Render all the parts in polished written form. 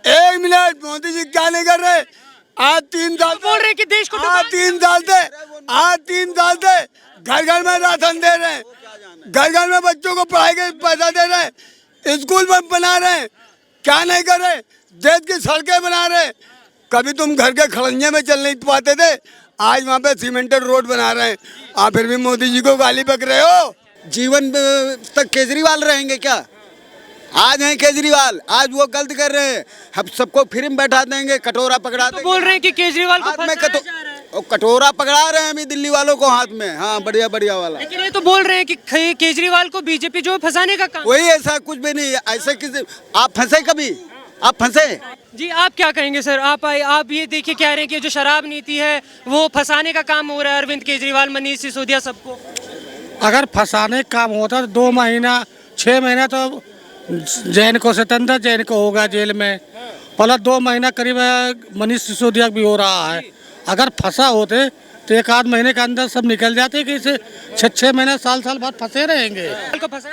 एक मिनट, मोदी जी क्या नहीं कर रहे? आज 3 साल बोल रहे हैं कि देश को आज 3 साल से घर घर में राशन दे रहे हैं, घर घर में बच्चों को पढ़ाई के पैसा दे रहे हैं, स्कूल में बना रहे हैं, क्या नहीं कर रहे? देश की सड़कें बना रहे हैं। कभी तुम घर के खड़ंजे में चल नहीं पाते थे, आज वहाँ पे सीमेंटेड रोड बना रहे हैं, आप फिर भी मोदी जी को गाली बक रहे हो। जीवन तक केजरीवाल रहेंगे क्या? आज हैं केजरीवाल, आज वो गलत कर रहे हैं, हम सबको फ्री में बैठा देंगे, कटोरा पकड़ा देंगे। बोल रहे हैं कि केजरीवाल को हाथ में फंसाया जा रहा है। और कटोरा पकड़ा रहे हैं अभी दिल्ली वालों को हाथ में। हाँ, बढ़िया बढ़िया वाला। लेकिन ये तो बोल रहे हैं कि केजरीवाल को बीजेपी जो है फंसाने का काम। वही, ऐसा कुछ भी नहीं है। ऐसे किसी आप फंसे कभी? आप फंसे? जी आप क्या कहेंगे सर? आप ये देखिए कह रहे हैं कि जो शराब नीति है वो फंसाने का काम हो रहा है, अरविंद केजरीवाल, मनीष सिसोदिया सबको। अगर फंसाने का काम होता तो 2 महीना 6 महीना तो जैन को स्वतंत्र जैन को होगा जेल में, पहला 2 महीना करीब मनीष सिसोदिया भी हो रहा है। अगर फंसा होते तो 1 आध महीने के अंदर सब निकल जाते कि इसे 6 महीने साल बाद फंसे रहेंगे।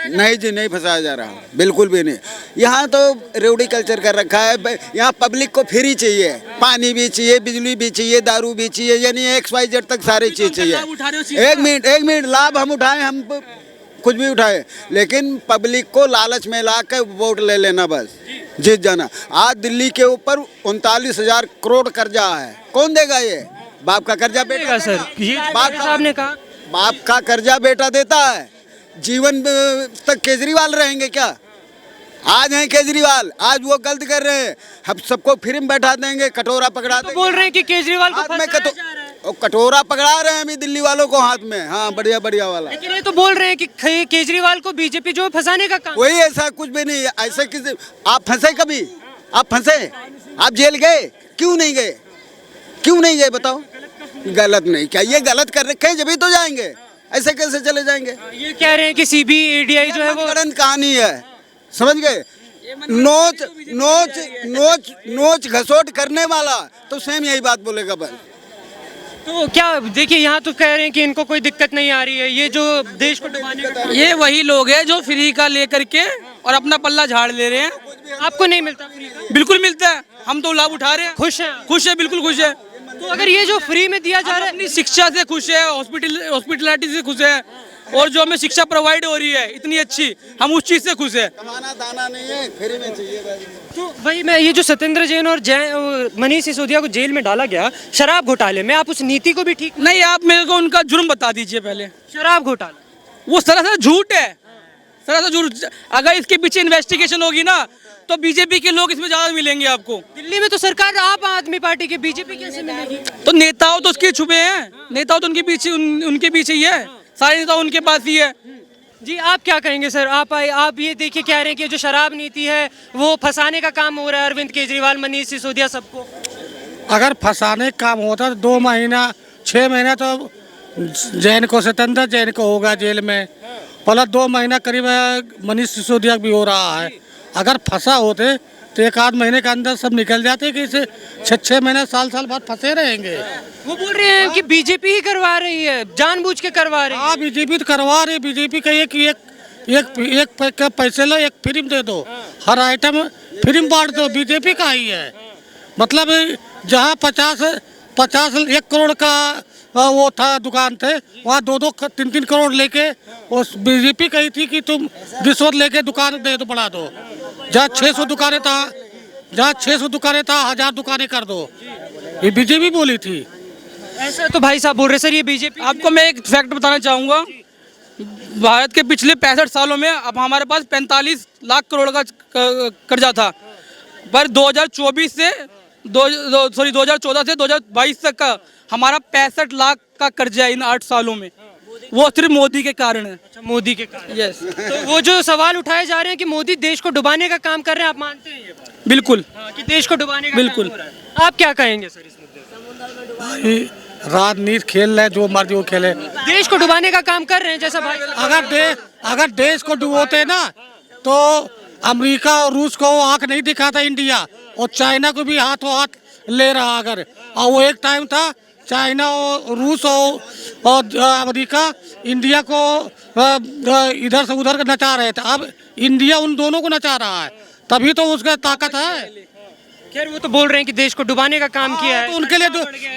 नहीं जी, नहीं फंसाया जा रहा, बिल्कुल भी नहीं। यहाँ तो रेवड़ी कल्चर कर रखा है। यहाँ पब्लिक को फ्री चाहिए, पानी भी चाहिए, बिजली भी चाहिए, दारू भी चाहिए, यानी XYZ तक सारी चीज चाहिए। एक मिनट, लाभ हम उठाएं, हम कुछ भी उठाए, लेकिन पब्लिक को लालच में ला के वोट ले लेना, बस जीत जाना। आज दिल्ली के ऊपर 39,000 करोड़ कर्जा है, कौन देगा? ये बाप का कर्जा बेटा सर, बाप साहब ने कहा बाप का कर्जा बेटा देता है। जीवन तक केजरीवाल रहेंगे क्या? आज हैं केजरीवाल, आज वो गलत कर रहे हैं, हम सबको फ्री में बैठा देंगे, कटोरा पकड़ा देंगे। बोल रहे हैं कि केजरीवाल को हाथ में फंसाया जा रहा है। कटोरा पकड़ा रहे हैं अभी दिल्ली वालों को हाथ में। हाँ, बढ़िया बढ़िया वाला। लेकिन ये तो बोल रहे हैं कि केजरीवाल को बीजेपी जो है फंसाने का काम। वही, ऐसा कुछ भी नहीं है। ऐसे किसी आप फंसे कभी? आप फंसे? आप जेल गए? क्यों नहीं गए? क्यों नहीं गए बताओ? गलत नहीं, क्या ये गलत कर रखे हैं? जब ही तो जाएंगे, ऐसे कैसे चले जाएंगे? ये कह रहे हैं कि CBI जो है वो कहानी है, समझ गए? नोच नोच नोच नोच घसोट करने वाला तो सेम यही बात बोलेगा बस। तो क्या देखिए, यहाँ तो कह रहे हैं कि इनको कोई दिक्कत नहीं आ रही है, ये जो देश को डुबाने का। ये वही लोग हैं जो फ्री का लेकर के और अपना पल्ला झाड़ ले रहे हैं। आपको नहीं मिलता फ्री का? बिल्कुल मिलता है, हम तो लाभ उठा रहे हैं। खुश हैं? खुश है, बिल्कुल खुश है। तो अगर ये जो फ्री में दिया जा रहा है, अपनी शिक्षा से खुश है, हॉस्पिटलिटी से खुश है, और जो हमें शिक्षा प्रोवाइड हो रही है इतनी अच्छी, हम उस चीज से खुश है। कमाना दाना नहीं है, फ्री में चाहिए। तो भाई मैं ये जो सत्येंद्र जैन और मनीष सिसोदिया को जेल में डाला गया शराब घोटाले में, आप उस नीति को भी ठीक नहीं, आप मेरे को उनका जुर्म बता दीजिए पहले। शराब घोटाला वो सरासर झूठ है, सरासर झूठ। अगर इसके पीछे इन्वेस्टिगेशन होगी ना तो बीजेपी के लोग इसमें ज्यादा मिलेंगे आपको। दिल्ली में तो सरकार आप आदमी पार्टी की, बीजेपी कैसे मिलेगी? तो नेताओं तो उसके छुपे हैं, नेताओं तो उनके पीछे उनके पीछे ही है, सारे नेता उनके पास ही है। जी आप क्या कहेंगे सर? आप ये देखिए कह रहे हैं कि जो शराब नीति है वो फंसाने का काम हो रहा है, अरविंद केजरीवाल, मनीष सिसोदिया सबको। अगर फंसाने का काम होता तो 2 महीना 6 महीना तो जैन को स्वतंत्र जैन को होगा जेल में, पहला 2 महीना करीब मनीष सिसोदिया भी हो रहा है। अगर फंसा होते तो 1 आध महीने के अंदर सब निकल जाते कि इसे 6 महीने साल बाद फंसे रहेंगे। वो बोल रहे हैं कि बीजेपी ही करवा रही है, जानबूझ के करवा रही है। हाँ, बीजेपी तो करवा रही है। बीजेपी का एक पैसे लो, एक फ्री दे दो, हर आइटम फ्री बांट दो, बीजेपी का ही है। मतलब जहाँ 50 1 करोड़ का वो था दुकान थे, वहाँ 2-2 3-3 करोड़ लेके उस बीजेपी कही थी कि तुम रिश्वत लेके दुकान दे दो, बढ़ा दो। जहाँ 600 दुकानें था 1000 दुकानें कर दो, ये बीजेपी बोली थी। ऐसा तो भाई साहब बोल रहे सर, ये बीजेपी। आपको मैं एक फैक्ट बताना चाहूँगा, भारत के पिछले 65 सालों में अब हमारे पास 45 लाख करोड़ का कर्जा था, पर 2014 से 2022 तक का हमारा 65 लाख का कर्जा है इन 8 सालों में। वो सिर्फ मोदी के कारण है। अच्छा, मोदी के कारण। यस। तो वो जो सवाल उठाए जा रहे हैं कि मोदी देश को डुबाने का काम कर रहे हैं, आप मानते हैं ये बात? बिल्कुल। हाँ, कि देश को डुबाने का बिल्कुल। काम हो रहा है। आप क्या कहेंगे सर इस मुद्दे पे? भाई राजनीति खेल रहे, जो मर्जी वो खेले, देश को डुबाने का काम कर रहे हैं जैसा भाई। अगर देश को डुबोते ना तो अमेरिका और रूस को आंख नहीं दिखाता इंडिया, और चाइना को भी हाथों हाथ ले रहा। अगर और वो एक टाइम था चाइना और रूस और अमेरिका इंडिया को इधर से उधर नचा रहे थे, अब इंडिया उन दोनों को नचा रहा है, तभी तो उसका ताकत है। खैर वो तो बोल रहे हैं कि देश को डुबाने का काम किया है। तो उनके लिए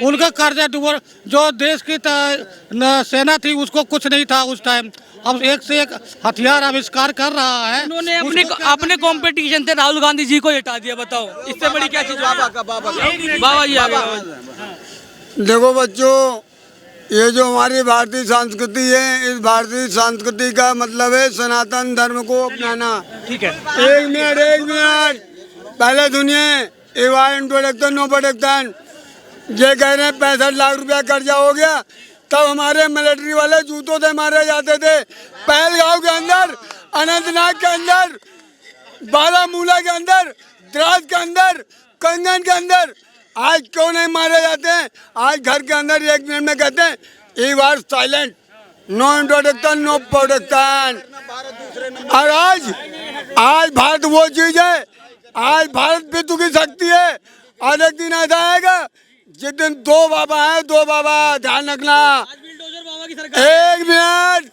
उनका कर्जा डूबा, जो देश की सेना थी उसको कुछ नहीं था उस टाइम, अब एक से एक हथियार आविष्कार कर रहा है। उन्होंने अपने कंपटीशन थे राहुल गांधी जी को हटा दिया, बताओ इससे बड़ी क्या चीज। बाबा जी आ गए। देखो बच्चों, ये जो हमारी भारतीय संस्कृति है, इस भारतीय संस्कृति का मतलब है सनातन धर्म को अपनाना। ठीक है, एक मिनट पहले सुनिए। Introduction no production. ये कह रहे हैं 65 लाख रुपया कर्जा हो गया, तब हमारे मिलिट्री वाले जूतों से मारे जाते थे। पहलगांव के अंदर, अनंतनाग के अंदर, बारामूला के अंदर, द्रास के अंदर, कंगन के अंदर आज क्यों नहीं मारे जाते हैं? आज घर के अंदर 1 मिनट में कहते हैं E was silent, no introduction no production. और आज भारत वो चीज है, आज भारत विश्व की शक्ति है। और एक दिन ऐसा आएगा जिस दिन 2 बाबा हैं, 2 बाबा, ध्यान रखना। एक मिनट,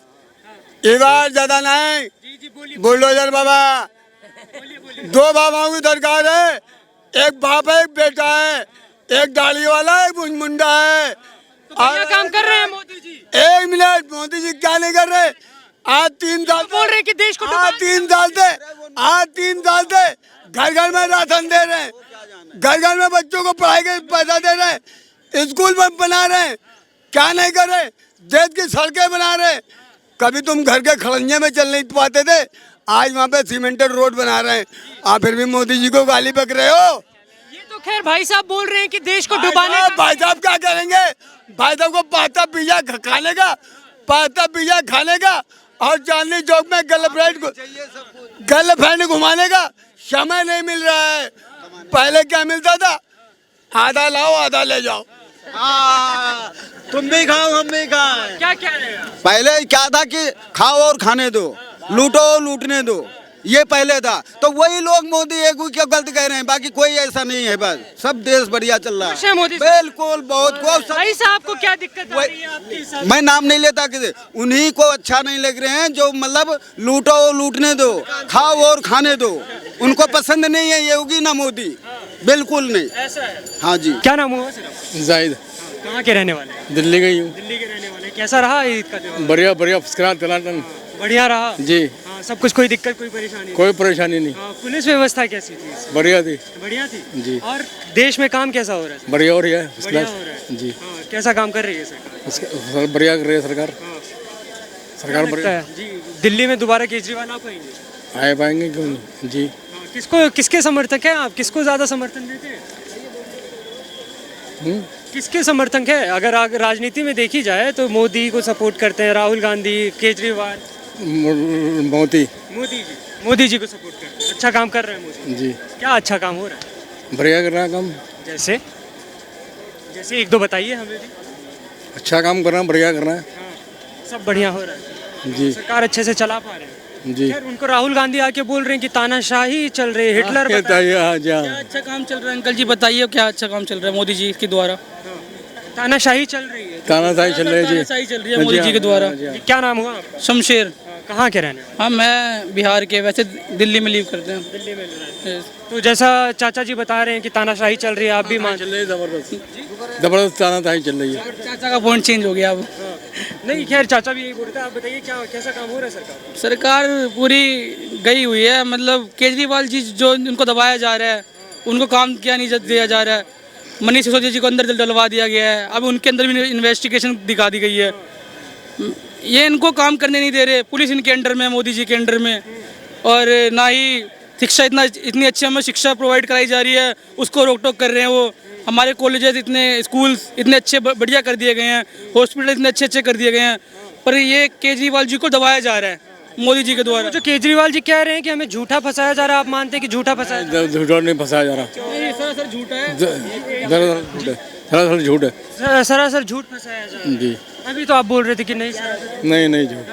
ये बार ज्यादा नहीं, बुलडोजर बाबा। 2 बाबाओं की सरकार है, एक बाप है, एक बेटा है, एक दाढ़ी वाला, एक मुंडा है। बढ़िया काम कर रहे हैं मोदी जी। एक मिनट, मोदी जी क्या नहीं कर रहे? आज 3 साल बोल रहे हैं कि देश को आज 3 साल से घर घर में राशन दे रहे हैं, घर घर में बच्चों को पढ़ाई के पैसा दे रहे हैं, स्कूल में बना रहे हैं। क्या नहीं कर रहे? देश की सड़कें बना रहे हैं। कभी तुम घर के खड़ंजे में चल नहीं पाते थे, आज वहाँ पे सीमेंटेड रोड बना रहे हैं। आप फिर भी मोदी जी को गाली बक रहे हो। ये तो खैर भाई साहब बोल रहे हैं कि देश को डुबाने का। भाई साहब क्या करेंगे? भाई साहब को पास्ता पिज्जा खाने का और चांदनी चौक में गर्लफ्रेंड घुमाने का समय नहीं मिल रहा है। पहले क्या मिलता था? आधा लाओ आधा ले जाओ। तुम भी खाओ हम भी खाएं। क्या क्या रहेगा? पहले क्या था कि खाओ और खाने दो, लूटो लूटने दो, ये पहले था। तो वही लोग मोदी एक क्यों गलत कह रहे हैं, बाकी कोई ऐसा नहीं है। बस सब देश बढ़िया चल रहा खुश है मोदी से? बिल्कुल, बहुत भाई साहब को क्या दिक्कत आ रही है आपके हिसाब से? मैं नाम नहीं लेता किसी, उन्हीं को अच्छा नहीं लग रहे हैं जो मतलब लूटो और लूटने दो, खाओ और खाने दो। उनको पसंद नहीं है योगी ना मोदी, बिल्कुल नहीं। ऐसा है? हाँ जी। क्या नाम हुआ सर? जाहिद, कहाँ के रहने वाले हैं? दिल्ली गई हूँ। दिल्ली के रहने वाले। कैसा रहा ईद का त्योहार? बढ़िया बढ़िया, फुस्करात तलाटन। बढ़िया रहा जी, हाँ, सब कुछ, कोई दिक्कत कोई परेशानी कोई परेशानी नहीं, हाँ, पुलिस व्यवस्था कैसी थी? बढ़िया थी। बढ़िया थी जी। और देश में काम कैसा हो रहा है? बढ़िया हो रही है, बढ़िया हो रहा है जी। हाँ, कैसा काम कर रही है सरकार? बढ़िया कर रही है सरकार। हाँ। सरकार लगता बढ़िया। है जी दिल्ली में दोबारा केजरीवाल आ पाएंगे? आए पाएंगे क्यों नहीं जी। हाँ, किसको, किसके समर्थक हैं आप? किसको ज्यादा समर्थन देते हैं? किसके समर्थक है? अगर राजनीति में देखी जाए तो मोदी को सपोर्ट करते हैं, राहुल गांधी, केजरीवाल। मोदी जी को सपोर्ट करते हैं। अच्छा काम कर रहे हैं मोदी जी। क्या अच्छा काम हो रहा है? बढ़िया कर रहा है काम। जैसे जैसे 1-2 बताइए हमें भी। अच्छा काम कर रहा है, बढ़िया कर रहा है हाँ, सब बढ़िया हो रहा है जी। सरकार अच्छे से चला पा रहे हैं जी। खैर उनको राहुल गांधी आके बोल रहे हैं कि तानाशाही चल रही है, हिटलर बता- क्या अच्छा काम चल रहा है अंकल जी, बताइए क्या अच्छा काम चल रहा है मोदी जी के द्वारा? तानाशाही चल रही है। तानाशाही चल रही है जी। तानाशाही चल रही है मोदी जी के द्वारा। क्या नाम हुआ आपका? शमशेर। कहाँ के रहने वाले? हाँ, मैं बिहार के, वैसे दिल्ली में लीव करते हैं। दिल्ली में रह रहे हैं। तो जैसा चाचा जी बता रहे हैं कि तानाशाही चल रही है, आप भी मान? चल रही है जबरदस्त, जबरदस्त तानाशाही चल रही है। चाचा का पॉइंट चेंज हो गया अब। नहीं खैर चाचा भी यही बोलते हैं। आप बताइए क्या कैसा काम हो रहा है सरकार? सरकार पूरी गई हुई है, मतलब केजरीवाल जी जो उनको दबाया जा रहा है, उनको काम क्या नहीं दिया जा रहा है। मनीष सिसोदिया जी को अंदर डलवा दिया गया है, अब उनके अंदर भी इन्वेस्टिगेशन दिखा दी गई है। ये इनको काम करने नहीं दे रहे, पुलिस इनके अंडर में, मोदी जी के अंडर में। और ना ही शिक्षा इतनी अच्छी हमें शिक्षा प्रोवाइड कराई जा रही है, उसको रोक टोक कर रहे हैं वो। हमारे कॉलेजेस इतने, स्कूल्स इतने अच्छे बढ़िया कर दिए गए हैं, हॉस्पिटल इतने अच्छे कर दिए गए हैं, पर ये केजरीवाल जी को दबाया जा रहा है मोदी जी के द्वारा। जो केजरीवाल जी कह रहे हैं कि हमें झूठा फंसाया जा रहा है, आप मानते हैं कि झूठा फंसाया जा झूठा नहीं फंसाया जा रहा, सरासर झूठा है, सरासर झूठ है रहा है? सरासर झूठ फंसाया जा रहा है। जी। अभी तो आप बोल रहे थे कि नहीं सरासर। नहीं झूठ।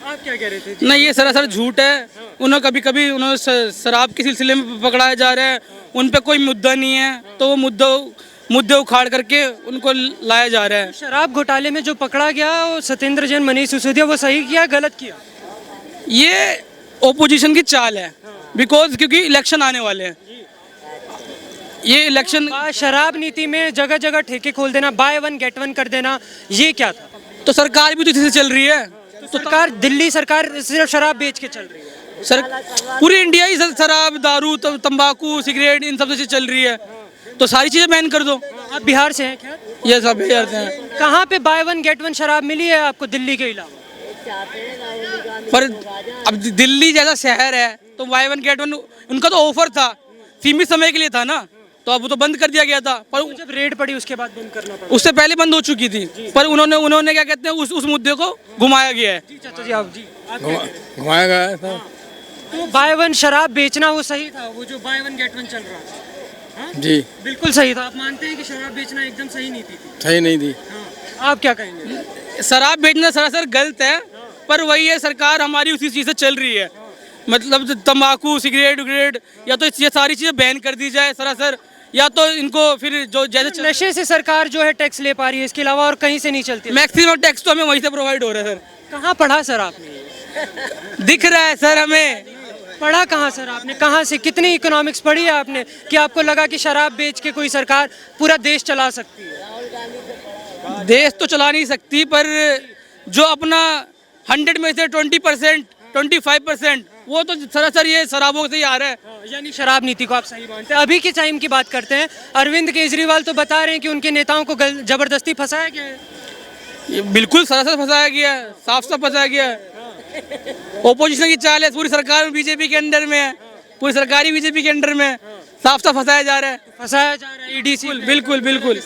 आप क्या कह रहे थे? नहीं, ये सरासर झूठ है। उन्हें कभी कभी शराब के सिलसिले में पकड़ाया जा रहा है, उन पे कोई मुद्दा नहीं है, तो वो मुद्दे उखाड़ करके उनको लाया जा रहा है। शराब घोटाले में जो पकड़ा गया वो सत्येंद्र जैन, मनीष सिसोदिया, वो सही किया गलत किया? ये ओपोजिशन की चाल है, बिकॉज क्योंकि इलेक्शन आने वाले हैं। ये इलेक्शन शराब नीति में जगह जगह ठेके खोल देना, बाय वन गेट वन कर देना, ये क्या था? तो सरकार भी तो इसी से चल रही है। तो सरकार, दिल्ली सरकार सिर्फ शराब बेच के चल रही है। सर पूरी इंडिया ही शराब, दारू, तंबाकू, सिगरेट इन सब से चल रही है, तो सारी चीजें बैन कर दो। आप बिहार से हैं क्या? ये सब बिहार से हैं। कहाँ पे बाय वन गेट वन शराब मिली है आपको दिल्ली के अलावा? पर अब दिल्ली जैसा शहर है तो बाय वन गेट वन उनका तो ऑफर था, सीमित समय के लिए था ना, तो अब वो तो बंद कर दिया गया था। पर जब रेड पड़ी उसके बाद बंद करना पड़ा। उससे पहले बंद हो चुकी थी, पर उन्होंने क्या कहते हैं उस मुद्दे को घुमाया गया है। जी चाचा जी, आप जी घुमाया गया है सर। तो बाय वन शराब बेचना वो सही था, वो जो बाय वन गेट वन चल रहा था? हाँ? जी बिल्कुल सही था। आप मानते हैं कि शराब बेचना एकदम सही नीति थी? सही नहीं थी। हाँ। आप क्या कहेंगे? शराब बेचना सरासर गलत है, पर वही है, सरकार हमारी उसी चीज़ से चल रही है। मतलब तंबाकू, सिगरेट विगरेट, या तो ये सारी चीज़ें बैन कर दी जाए सरासर, या तो इनको फिर जो जैसे नशे से सरकार जो है टैक्स ले पा रही है, इसके अलावा और कहीं से नहीं चलती? मैक्सिमम टैक्स तो हमें वहीं से प्रोवाइड हो रहा है सर। कहाँ पढ़ा सर आपने? दिख रहा है सर हमें। पढ़ा कहाँ सर आपने? कहाँ से, कितनी इकोनॉमिक्स पढ़ी है आपने कि आपको लगा कि शराब बेच के कोई सरकार पूरा देश चला सकती है? देश तो चला नहीं सकती, पर जो अपना 100 में से 20%, 25%, वो तो सरासर ये शराबों से ही आ रहा है। यानी शराब नीति को आप सही मानते हैं? अभी के टाइम की बात करते हैं, अरविंद केजरीवाल तो बता रहे हैं कि उनके नेताओं को जबरदस्ती फंसाया गया है। ये बिल्कुल सरासर फंसाया गया है, साफ साफ फंसाया गया है। ओपोजिशन की चाल है, पूरी सरकार बीजेपी के अंडर में है, पूरी सरकारी बीजेपी के अंडर में है, साफ साफ फंसाया जा रहा है। फंसाया जा रहा है ईडी से। बिल्कुल बिल्कुल।